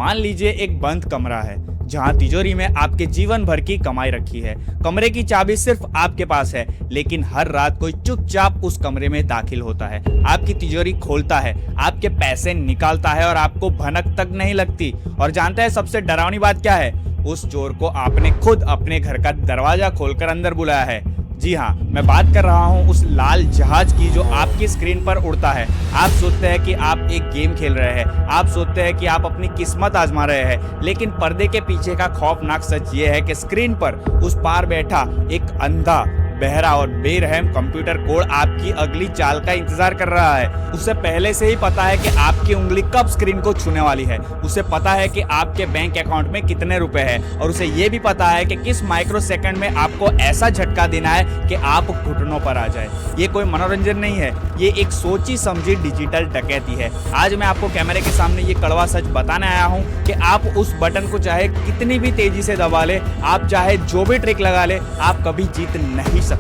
मान लीजिए एक बंद कमरा है जहां तिजोरी में आपके जीवन भर की कमाई रखी है। कमरे की चाबी सिर्फ आपके पास है, लेकिन हर रात कोई चुपचाप उस कमरे में दाखिल होता है, आपकी तिजोरी खोलता है, आपके पैसे निकालता है और आपको भनक तक नहीं लगती। और जानते हैं सबसे डरावनी बात क्या है? उस चोर को आपने खुद अपने घर का दरवाजा खोलकर अंदर बुलाया है। जी हाँ, मैं बात कर रहा हूँ उस लाल जहाज की जो आपकी स्क्रीन पर उड़ता है। आप सोचते हैं कि आप एक गेम खेल रहे हैं, आप सोचते हैं कि आप अपनी किस्मत आजमा रहे हैं, लेकिन पर्दे के पीछे का खौफनाक सच ये है कि स्क्रीन पर उस पार बैठा एक अंधा, बहरा और बेरहम कंप्यूटर कोड आपकी अगली चाल का इंतजार कर रहा है। उसे पहले से ही पता है कि आपकी उंगली कब स्क्रीन को छूने वाली है। उसे पता है कि आपके बैंक अकाउंट में कितने रुपए हैं और उसे ये भी पता है कि किस माइक्रो सेकंड में आपको ऐसा झटका देना है कि आप घुटनों पर आ जाए। ये कोई मनोरंजन नहीं है, ये एक सोची समझी डिजिटल डकैती है। आज मैं आपको कैमरे के सामने ये कड़वा सच बताने आया हूँ कि आप उस बटन को चाहे कितनी भी तेजी से दबा ले, आप चाहे जो भी ट्रिक लगा ले, आप कभी जीत नहीं सकते।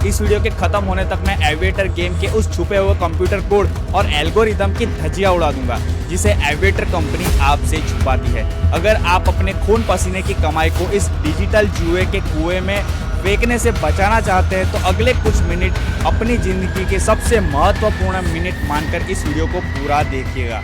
इस वीडियो के खत्म होने तक मैं एविएटर गेम के उस छुपे हुए कंप्यूटर कोड और एल्गोरिदम की धज्जियां उड़ा दूंगा जिसे एविएटर कंपनी आपसे छुपाती है। अगर आप अपने खून पसीने की कमाई को इस डिजिटल जुए के कुएं में फेंकने से बचाना चाहते हैं तो अगले कुछ मिनट अपनी जिंदगी के सबसे महत्वपूर्ण मिनट मानकर इस वीडियो को पूरा देखिएगा।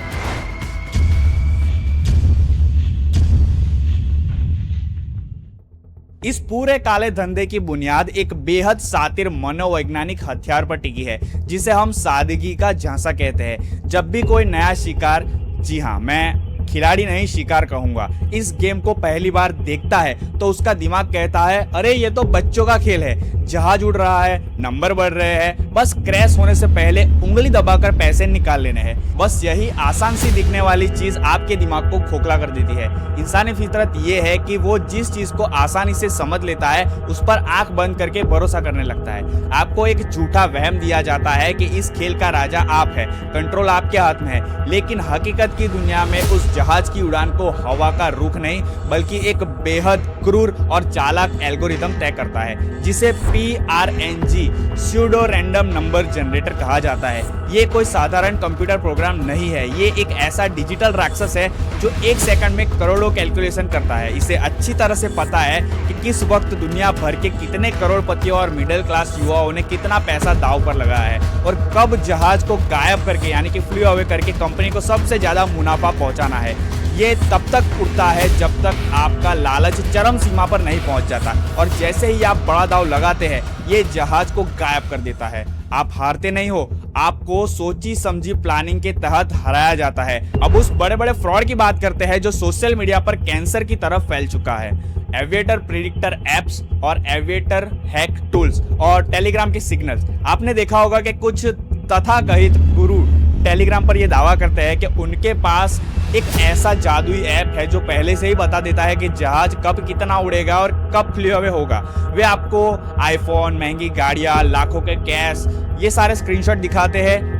इस पूरे काले धंधे की बुनियाद एक बेहद शातिर मनोवैज्ञानिक हथियार पर टिकी है जिसे हम सादगी का झांसा कहते हैं। जब भी कोई नया शिकार, जी हाँ, मैं खिलाड़ी नहीं शिकार कहूंगा, इस गेम को पहली बार देखता है तो उसका दिमाग कहता है अरे ये तो बच्चों का खेल है, जहाज उड़ रहा है, नंबर बढ़ रहे हैं, बस क्रैश होने से पहले उंगली दबाकर पैसे निकाल लेने हैं। बस यही आसान सी दिखने वाली चीज आपके दिमाग को खोखला कर देती है। इंसानी फितरत ये है कि वो जिस चीज को आसानी से समझ लेता है उस पर आंख बंद करके भरोसा करने लगता है। आपको एक झूठा वहम दिया जाता है कि इस खेल का राजा आप है, कंट्रोल आपके हाथ में है, लेकिन हकीकत की दुनिया में उस जहाज की उड़ान को हवा का रुख नहीं बल्कि एक बेहद क्रूर और चालाक एल्गोरिदम तय करता है जिसे PRNG pseudo random number generator कहा जाता है। ये कोई साधारण कंप्यूटर प्रोग्राम नहीं है, ये एक ऐसा डिजिटल राक्षस है जो एक सेकंड में करोड़ों कैलकुलेशन करता है। इसे अच्छी तरह से पता है कि किस वक्त दुनिया भर के कितने करोड़पतियों और मिडिल क्लास युवाओं ने कितना पैसा दांव पर लगाया है और कब जहाज को गायब करके यानी कि फ्ली अवे करके कंपनी को सबसे ज्यादा मुनाफा पहुंचाना है। ये तब तक उड़ता है जब तक आपका लालच चरम सीमा पर नहीं पहुंच जाता और जैसे ही आप बड़ा दांव लगाते हैं ये जहाज को गायब कर देता है। आप हारते नहीं हो, आपको सोची समझी प्लानिंग के तहत हराया जाता है। अब उस बड़े बड़े फ्रॉड की बात करते हैं जो सोशल मीडिया पर कैंसर की तरफ फैल चुका है। एविएटर प्रिडिक्टर एप्स और एविएटर हैक टूल्स और टेलीग्राम के सिग्नल्स। आपने देखा होगा कि कुछ तथाकथित गुरु टेलीग्राम पर यह दावा करते हैं कि उनके पास एक ऐसा जादुई ऐप है जो पहले से ही बता देता है कि जहाज कब कितना उड़ेगा और कब फ्ली अवे होगा। वे आपको आईफोन, महंगी गाड़ियां, लाखों के कैश, ये सारे स्क्रीनशॉट दिखाते हैं।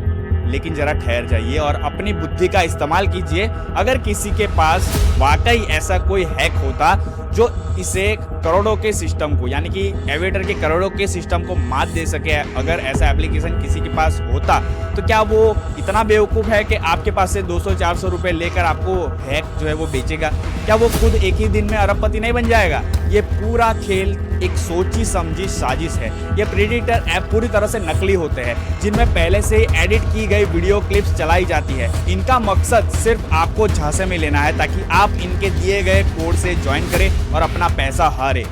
लेकिन जरा ठहर जाइए और अपनी बुद्धि का इस्तेमाल कीजिए। अगर किसी के पास वाकई ऐसा कोई हैक होता जो इसे करोड़ों के सिस्टम को यानी कि एविएटर के करोड़ों के सिस्टम को मात दे सके, अगर ऐसा एप्लीकेशन किसी के पास होता तो क्या वो इतना बेवकूफ़ है कि आपके पास से 200-400 रुपए लेकर आपको हैक जो है वो बेचेगा? क्या वो खुद एक ही दिन में अरबपति नहीं बन जाएगा? ये पूरा खेल एक सोची समझी साजिश है। ये प्रेडिक्टर ऐप पूरी तरह से नकली होते हैं जिनमें पहले से ही एडिट की गई वीडियो क्लिप्स चलाई जाती है। इनका मकसद सिर्फ आपको झांसे में लेना है ताकि आप इनके दिए गए कोड से ज्वाइन करें और अपना पैसा हारे।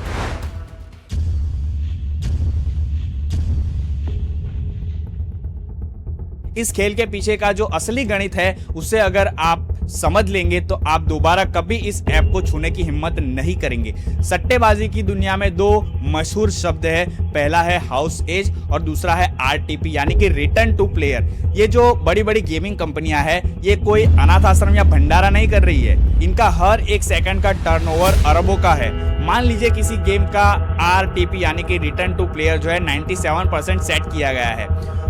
इस खेल के पीछे का जो असली गणित है उसे अगर आप समझ लेंगे तो आप दोबारा कभी इस ऐप को छूने की हिम्मत नहीं करेंगे। सट्टेबाजी की दुनिया में दो मशहूर शब्द है, पहला है हाउस एज और दूसरा है RTP यानी कि रिटर्न टू प्लेयर। ये जो बड़ी बड़ी गेमिंग कंपनियां हैं ये कोई अनाथ आश्रम या भंडारा नहीं कर रही है। इनका हर एक सेकंड का टर्नओवर अरबों का है। मान लीजिए किसी गेम का RTP यानी कि रिटर्न टू प्लेयर जो है 97% सेट किया गया है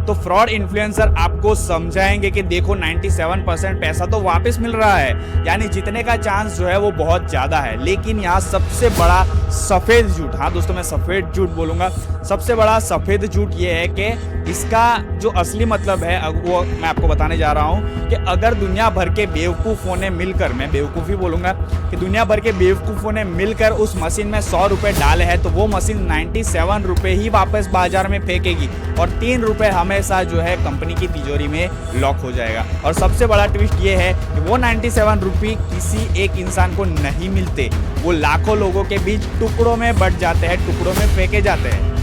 तो फ्रॉड इन्फ्लुएंसर आपको समझाएंगे कि देखो 97% पैसा तो वापस मिल रहा है, यानी जीतने का चांस जो है वो बहुत ज्यादा है। लेकिन यहाँ सबसे बड़ा सफेद झूठ, हाँ दोस्तों मैं सफेद झूठ बोलूंगा, सबसे बड़ा सफेद झूठ ये है कि इसका जो असली मतलब है वो मैं आपको बताने जा रहा हूँ कि अगर दुनिया भर के बेवकूफ़ों ने मिलकर, मैं बेवकूफ़ी बोलूंगा कि दुनिया भर के बेवकूफ़ों ने मिलकर उस मशीन में 100 रुपये डाले हैं तो वो मशीन 97 रुपये ही वापस बाजार में फेंकेगी और 3 रुपये हमेशा जो है कंपनी की तिजोरी में लॉक हो जाएगा। और सबसे बड़ा ट्विस्ट ये है कि वो 97 रुपये किसी एक इंसान को नहीं मिलते, वो लाखों लोगों के बीच टुकड़ों में बट जाते हैं, टुकड़ों में फेंके जाते हैं।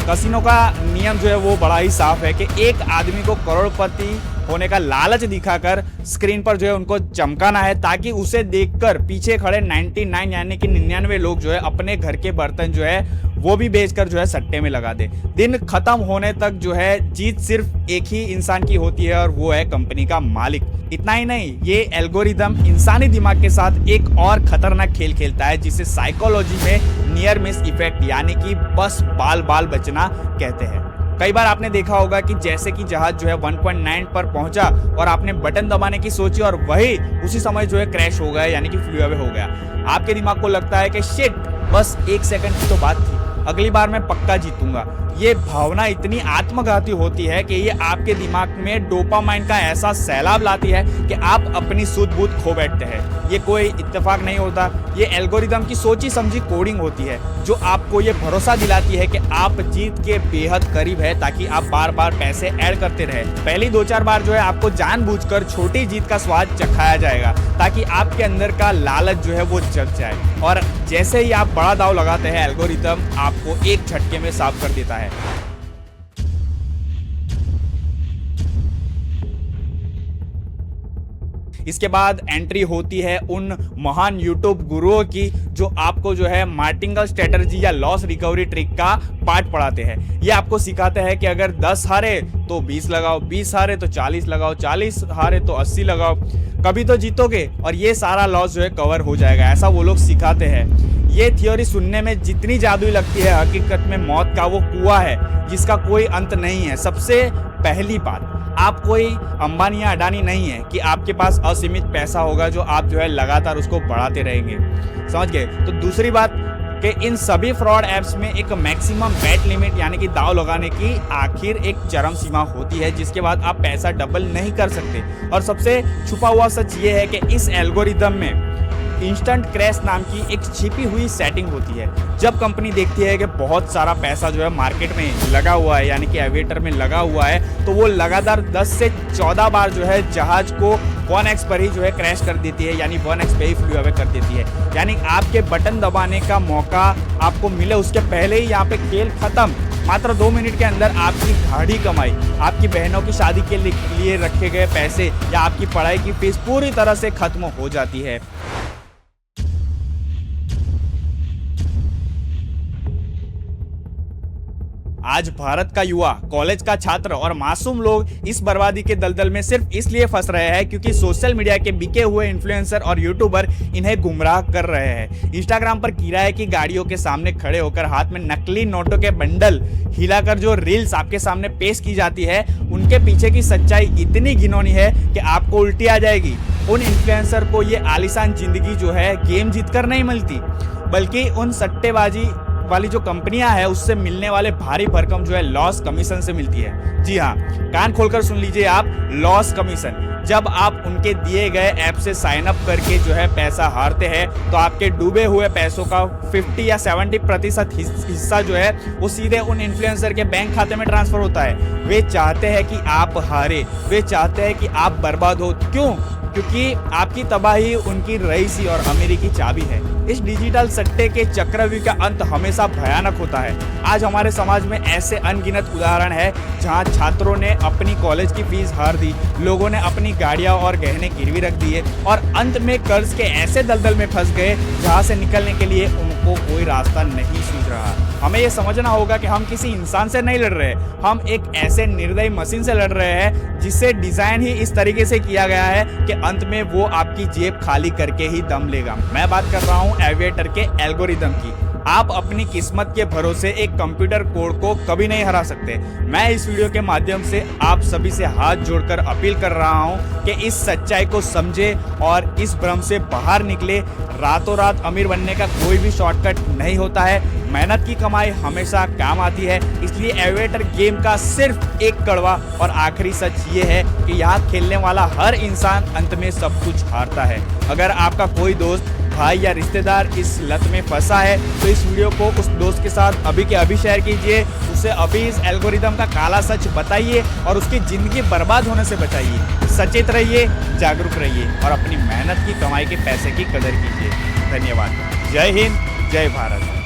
कसिनो का नियम जो है वो बड़ा ही साफ है कि एक आदमी को करोड़पति होने का लालच दिखाकर स्क्रीन पर जो है उनको चमकाना है ताकि उसे देखकर पीछे खड़े 99 यानी कि 99 लोग जो है अपने घर के बर्तन जो है वो भी बेचकर जो है सट्टे में लगा दे। दिन खत्म होने तक जो है जीत सिर्फ एक ही इंसान की होती है और वो है कंपनी का मालिक। इतना ही नहीं, ये एल्गोरिदम इंसानी दिमाग के साथ एक और खतरनाक खेल खेलता है जिसे साइकोलॉजी में नियर मिस इफेक्ट यानी कि बस बाल बाल बचना कहते हैं। कई बार आपने देखा होगा कि जैसे कि जहाज जो है 1.9 पर पहुंचा और आपने बटन दबाने की सोची और वही उसी समय जो है क्रैश हो गया यानी कि फ्लू अवे हो गया। आपके दिमाग को लगता है कि शिट, बस 1 सेकंड की तो बात थी, अगली बार मैं पक्का जीतूंगा। ये भावना इतनी आत्मघाती होती है कि ये आपके दिमाग में डोपामाइन का ऐसा सैलाब लाती है कि आप अपनी सूझ बूझ खो बैठते हैं। ये कोई इत्तेफाक नहीं होता, ये एल्गोरिदम की सोची समझी कोडिंग होती है जो आपको ये भरोसा दिलाती है कि आप जीत के बेहद करीब है ताकि आप बार बार पैसे ऐड करते रहे। पहली 2-4 बार जो है आपको जानबूझकर छोटी जीत का स्वाद चखाया जाएगा ताकि आपके अंदर का लालच जो है वो जग जाए और जैसे ही आप बड़ा दाव लगाते हैं एल्गोरिदम आपको एक झटके में साफ कर देता है। इसके बाद एंट्री होती है उन महान यूट्यूब गुरुओं की जो आपको जो है मार्टिंगल स्ट्रेटजी या लॉस रिकवरी ट्रिक का पाठ पढ़ाते हैं। ये आपको सिखाते हैं कि अगर 10 हारे तो 20 लगाओ, 20 हारे तो 40 लगाओ, 40 हारे तो 80 लगाओ, कभी तो जीतोगे और ये सारा लॉस जो है कवर हो जाएगा, ऐसा वो लोग सिखाते हैं। ये थ्योरी सुनने में जितनी जादुई लगती है हकीकत में मौत का वो कुआं है जिसका कोई अंत नहीं है। सबसे पहली बात, आप कोई अंबानी या अडानी नहीं है कि आपके पास असीमित पैसा होगा जो आप जो है लगातार उसको बढ़ाते रहेंगे, समझ गए। तो दूसरी बात कि इन सभी फ्रॉड ऐप्स में एक मैक्सिमम बेट लिमिट यानी कि दाव लगाने की आखिर एक चरम सीमा होती है जिसके बाद आप पैसा डबल नहीं कर सकते। और सबसे छुपा हुआ सच ये है कि इस एल्गोरिदम में इंस्टेंट क्रैश नाम की एक छिपी हुई सेटिंग होती है। जब कंपनी देखती है कि बहुत सारा पैसा जो है मार्केट में लगा हुआ है यानी कि एविएटर में लगा हुआ है तो वो लगातार 10 से 14 बार जो है जहाज को 1x पर ही जो है क्रैश कर देती है, यानी 1x पे ही फ्लू अवे कर देती है। यानी आपके बटन दबाने का मौका आपको मिले उसके पहले ही यहाँ पे खेल खत्म। मात्र 2 मिनट के अंदर आपकी गाढ़ी कमाई, आपकी बहनों की शादी के लिए रखे गए पैसे या आपकी पढ़ाई की फीस पूरी तरह से खत्म हो जाती है। आज भारत का युवा, कॉलेज का छात्र और मासूम लोग इस बर्बादी के दलदल में सिर्फ इसलिए फंस रहे हैं क्योंकि सोशल मीडिया के बिके हुए इन्फ्लुएंसर और यूट्यूबर इन्हें गुमराह कर रहे हैं। इंस्टाग्राम पर किराए की गाड़ियों के सामने खड़े होकर हाथ में नकली नोटों के बंडल हिलाकर जो रील्स आपके सामने पेश की जाती है उनके पीछे की सच्चाई इतनी घिनौनी है कि आपको उल्टी आ जाएगी। उन इन्फ्लुएंसर को ये आलीशान जिंदगी जो है गेम जीतकर नहीं मिलती बल्कि उन सट्टेबाजी वाली जो कंपनियां हैं उससे मिलने वाले भारी भरकम जो है लॉस कमीशन से मिलती है। जी हाँ, कान खोलकर सुन लीजिए आप, लॉस कमीशन। जब आप उनके दिए गए ऐप से साइन अप करके जो है पैसा हारते हैं तो आपके डूबे हुए पैसों का 50 या 70% हिस्सा जो है वो सीधे उन इन्फ्लुएंसर के बैंक खाते में ट्रांसफर होता है। वे चाहते हैं कि आप हारे, वे चाहते हैं कि आप बर्बाद हो। क्यों? क्योंकि आपकी तबाही उनकी रईसी और अमीरी की चाबी है। इस डिजिटल सट्टे के चक्रव्यूह का अंत हमेशा भयानक होता है। आज हमारे समाज में ऐसे अनगिनत उदाहरण है जहां छात्रों ने अपनी कॉलेज की फीस हार दी, लोगों ने अपनी गाड़ियां और गहने गिरवी रख दिए और अंत में कर्ज के ऐसे दलदल में फंस गए जहां से निकलने के लिए उनको कोई रास्ता नहीं सूझ रहा। हमें ये समझना होगा कि हम किसी इंसान से नहीं लड़ रहे, हम एक ऐसे निर्दयी मशीन से लड़ रहे हैं जिसे डिजाइन ही इस तरीके से किया गया है कि अंत में वो आपकी जेब खाली करके ही दम लेगा। मैं बात कर रहा हूँ एविएटर के एल्गोरिदम की। आप अपनी किस्मत के भरोसे एक कंप्यूटर कोड को कभी नहीं हरा सकते। मैं इस वीडियो के माध्यम से आप सभी से हाथ जोड़कर अपील कर रहा हूं कि इस सच्चाई को समझे और इस भ्रम से बाहर निकले। रातों रात अमीर बनने का कोई भी शॉर्टकट नहीं होता है। मेहनत की कमाई हमेशा काम आती है। इसलिए एविएटर गेम का सिर्फ एक कड़वा और आखिरी सच ये है कि यहाँ खेलने वाला हर इंसान अंत में सब कुछ हारता है। अगर आपका कोई दोस्त, भाई या रिश्तेदार इस लत में फंसा है तो इस वीडियो को उस दोस्त के साथ अभी के अभी शेयर कीजिए। उसे अभी इस एल्गोरिदम का काला सच बताइए और उसकी जिंदगी बर्बाद होने से बचाइए। सचेत रहिए, जागरूक रहिए और अपनी मेहनत की कमाई के पैसे की कदर कीजिए। धन्यवाद। जय हिंद, जय भारत।